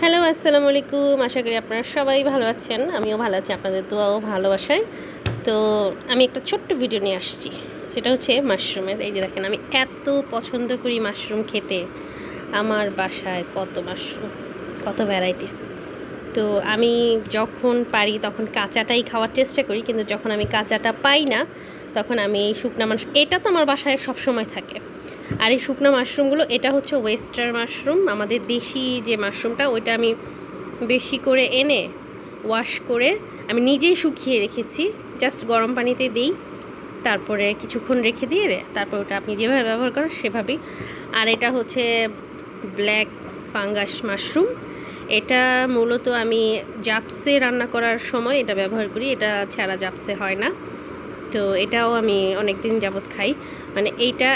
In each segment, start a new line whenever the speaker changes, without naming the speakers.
Hello, আসসালামু আলাইকুম। আশা করি আপনারা সবাই ভালো আছেন। আমিও ভালো আছি, আপনাদের দোয়া ও ভালোবাসায়। তো আমি একটা ছোট্ট ভিডিও নিয়ে আসছি। সেটা হচ্ছে মাশরুমের। এই যে দেখেন, আমি এত পছন্দ করি মাশরুম খেতে। আমার বাসায় কত মাশরুম, কত ভ্যারাইটিস। তো আমি যখন পারি তখন কাঁচাটাই খাওয়ার চেষ্টা করি, কিন্তু যখন আমি কাঁচাটা পাই না তখন আমি এই শুকনা এটা তো আমার বাসায় সবসময় থাকে। আর এই শুকনো মাশরুমগুলো, এটা হচ্ছে ওয়েস্টার মাশরুম, আমাদের দেশি যে মাশরুমটা, ওইটা আমি বেশি করে এনে ওয়াশ করে আমি নিজেই শুকিয়ে রেখেছি। জাস্ট গরম পানিতে দিই, তারপরে কিছুক্ষণ রেখে দিয়ে তারপর ওটা আপনি যেভাবে ব্যবহার করেন সেভাবেই। আর এটা হচ্ছে ব্ল্যাক ফাঙ্গাস মাশরুম। এটা মূলত আমি জাপসে রান্না করার সময় এটা ব্যবহার করি, এটা ছাড়া জাপসে হয় না। তো এটাও আমি অনেক দিন যাবৎ খাই। মানে এটা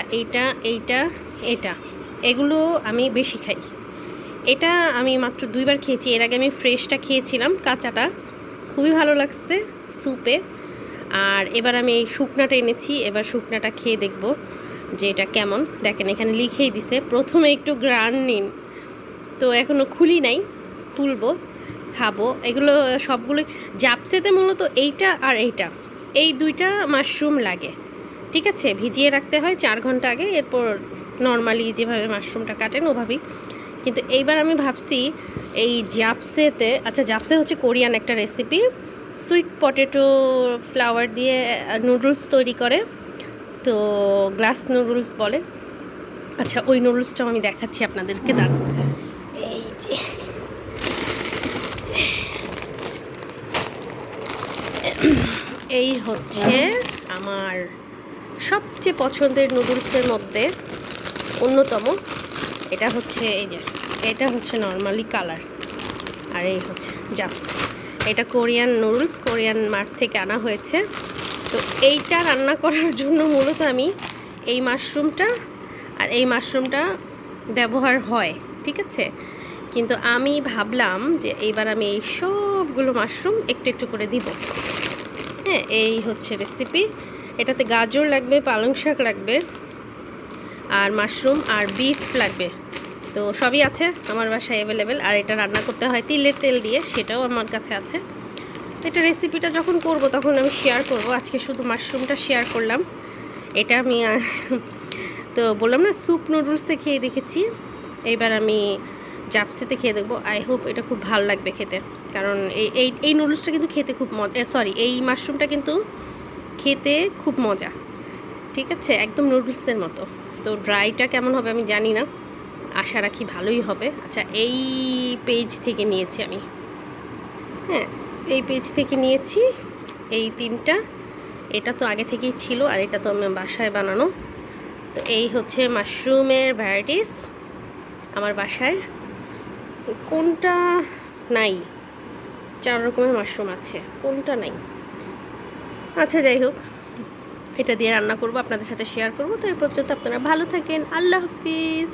এগুলো আমি বেশি খাই। এটা আমি মাত্র 2বার খেয়েছি। এর আগে আমি ফ্রেশটা খেয়েছিলাম, কাঁচাটা খুবই ভালো লাগছে স্যুপে। আর এবার আমি এই শুকনাটা এনেছি, এবার শুকনাটা খেয়ে দেখব যে এটা কেমন। দেখেন, এখানে লিখেই দিছে প্রথমে একটু গ্রান নিন। তো এখনও খুলি নাই, খুলবো, খাবো। এগুলো সবগুলোই জাপসেতে মূলত এইটা আর এই 2টা মাশরুম লাগে। ঠিক আছে, ভিজিয়ে রাখতে হয় 4 ঘন্টা আগে, এরপর নর্মালি যেভাবে মাশরুমটা কাটেন ওভাবেই। কিন্তু এইবার আমি ভাবছি এই জাপসেতে, আচ্ছা জাপসে হচ্ছে কোরিয়ান একটা রেসিপি, সুইট পটেটো ফ্লাওয়ার দিয়ে নুডলস তৈরি করে। তো গ্লাস নুডলস বলে। আচ্ছা, ওই নুডলসটাও আমি দেখাচ্ছি আপনাদেরকে। দাঁড়ান, এই যে এই হচ্ছে আমার সবচেয়ে পছন্দের নুডলসের মধ্যে অন্যতম। এটা হচ্ছে, এই যে এটা হচ্ছে নর্মালি কালার, আর এই হচ্ছে জাপস। এটা কোরিয়ান নুডলস, কোরিয়ান মার্ট থেকে আনা হয়েছে। তো এইটা রান্না করার জন্য মূলত আমি এই মাশরুমটা আর এই মাশরুমটা ব্যবহার হয়, ঠিক আছে। কিন্তু আমি ভাবলাম যে এইবার আমি এই সবগুলো মাশরুম একটু একটু করে দিব। হ্যাঁ, এই হচ্ছে রেসিপি। এটাতে গাজর লাগবে, পালং শাক লাগবে, আর মাশরুম আর বিফ লাগবে। তো সবই আছে আমার বাসায় অ্যাভেলেবেল। আর এটা রান্না করতে হয় তিলের তেল দিয়ে, সেটাও আমার কাছে আছে। এটা রেসিপিটা যখন করব তখন আমি শেয়ার করব। আজকে শুধু মাশরুমটা শেয়ার করলাম। এটা আমি তো বললাম না, স্যুপ নুডলসে খেয়ে দেখেছি, এইবার আমি জাপসিতে খেয়ে দেখবো। আই হোপ এটা খুব ভালো লাগবে খেতে, কারণ এই নুডলসটা কিন্তু খেতে খুব মজা। সরি, এই মাশরুমটা কিন্তু খেতে খুব মজা, ঠিক আছে, একদম নুডলসের মতো। তো ড্রাইটা কেমন হবে আমি জানি না, আশা রাখি ভালোই হবে। আচ্ছা, এই পেজ থেকে নিয়েছি আমি, হ্যাঁ এই পেজ থেকে নিয়েছি এই 3টা। এটা তো আগে থেকেই ছিল, আর এটা তো আমার বাসায় বানানো। তো এই হচ্ছে মাশরুমের ভ্যারাইটিস আমার বাসায়। তো কোনটা নাই, 4 রকমের মাশরুম আছে, কোনটা নাই। আচ্ছা যাই হোক, এটা দিয়ে রান্না করব, আপনাদের সাথে শেয়ার করব। তো এই পর্যন্ত আপনারা ভালো থাকেন। আল্লাহ হাফিজ।